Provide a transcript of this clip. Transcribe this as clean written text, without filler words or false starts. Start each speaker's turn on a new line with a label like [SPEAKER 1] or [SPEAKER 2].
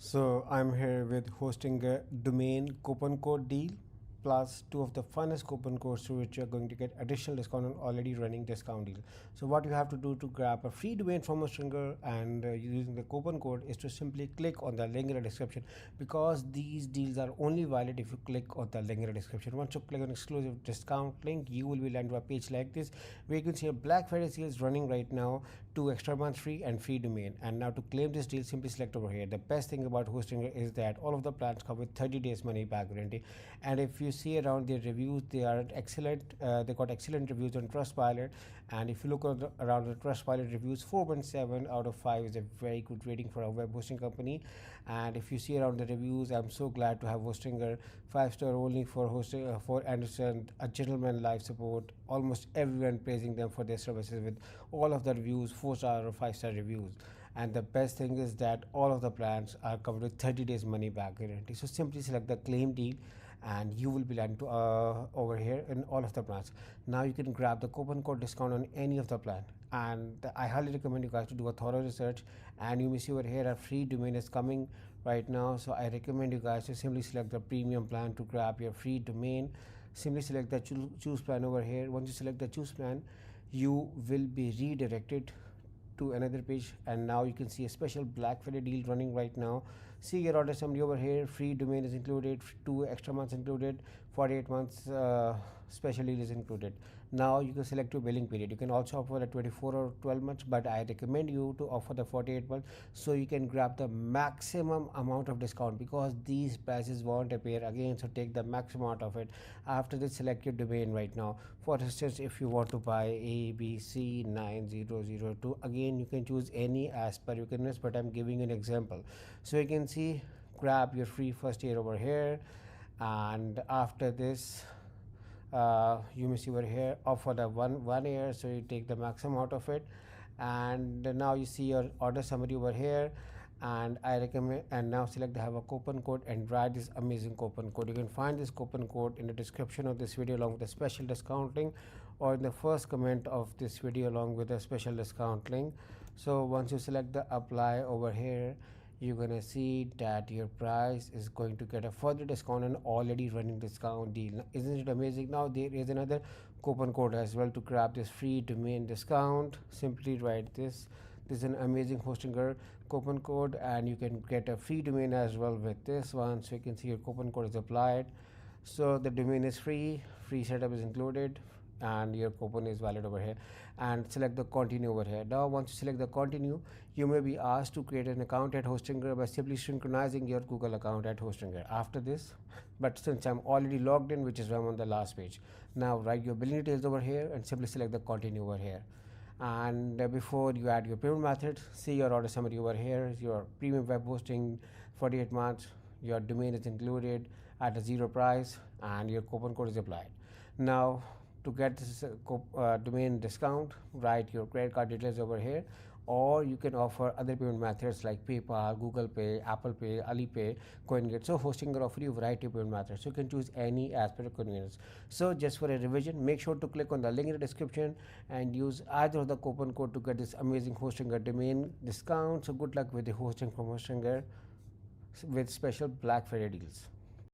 [SPEAKER 1] So I'm here with hosting a domain coupon code deal plus two of the funnest coupon codes through which you're going to get additional discount on already running discount deal. So what you have to do to grab a free domain from a stringer and using the coupon code is to simply click on the link in the description, because these deals are only valid if you click on the link in the description. Once you click on exclusive discount link, you will be landed to a page like this where you can see a Black Friday sale is running right now, 2 extra months free and free domain. And now to claim this deal, simply select over here. The best thing about hosting is that all of the plans come with 30 days money back guarantee. And if you see around their reviews, they are excellent. They got excellent reviews on Trustpilot. And if you look around the Trustpilot reviews, 4.7 out of 5 is a very good rating for a web hosting company. And if you see around the reviews, I'm so glad to have Hostinger, 5-star only for hosting for Anderson, a gentleman live support, almost everyone praising them for their services with all of the reviews 4-star or 5-star reviews. And the best thing is that all of the plans are covered with 30 days money back guarantee. So simply select the claim deal and you will be landed to over here in all of the plans. Now you can grab the coupon code discount on any of the plan, and I highly recommend you guys to do a thorough research. And you may see over here a free domain is coming right now, so I recommend you guys to simply select the premium plan to grab your free domain. Simply select the choose plan over here. Once you select the choose plan, you will be redirected to another page, and now you can see a special Black Friday deal running right now. See your order summary over here. Free domain is included, 2 extra months included, 48 months special deal is included. Now you can select your billing period. You can also offer a 24 or 12 months, but I recommend you to offer the 48 months so you can grab the maximum amount of discount, because these prices won't appear again. So take the maximum out of it. After this, select your domain right now. For instance, if you want to buy ABC9002, again you can choose any as per your convenience, but I'm giving you an example. So you can see, grab your free first year over here, and after this you may see over here offer the one year, so you take the maximum out of it. And now you see your order summary over here, and I recommend, and now select the have a coupon code and write this amazing coupon code. You can find this coupon code in the description of this video along with a special discount link, or in the first comment of this video along with a special discount link. So once you select the apply over here, you're gonna see that your price is going to get a further discount on already running discount deal. Isn't it amazing? Now there is another coupon code as well to grab this free domain discount. Simply write this. This is an amazing Hostinger coupon code, and you can get a free domain as well with this one. So you can see your coupon code is applied. So the domain is free setup is included, and your coupon is valid over here. And select the continue over here. Now once you select the continue, you may be asked to create an account at Hostinger by simply synchronizing your Google account at Hostinger. After this, but since I'm already logged in, which is why I'm on the last page, now write your billing details over here and simply select the continue over here. And before you add your payment method, see your order summary over here. Your premium web hosting, 48 months, your domain is included at a zero price, and your coupon code is applied. Now to get this domain discount, write your credit card details over here, or you can offer other payment methods like PayPal, Google Pay, Apple Pay, AliPay, CoinGate. So Hostinger offer you a variety of payment methods, so you can choose any as per your convenience. So just for a revision, make sure to click on the link in the description and use either of the coupon code to get this amazing Hostinger domain discount. So good luck with the hosting from Hostinger with special Black Friday deals.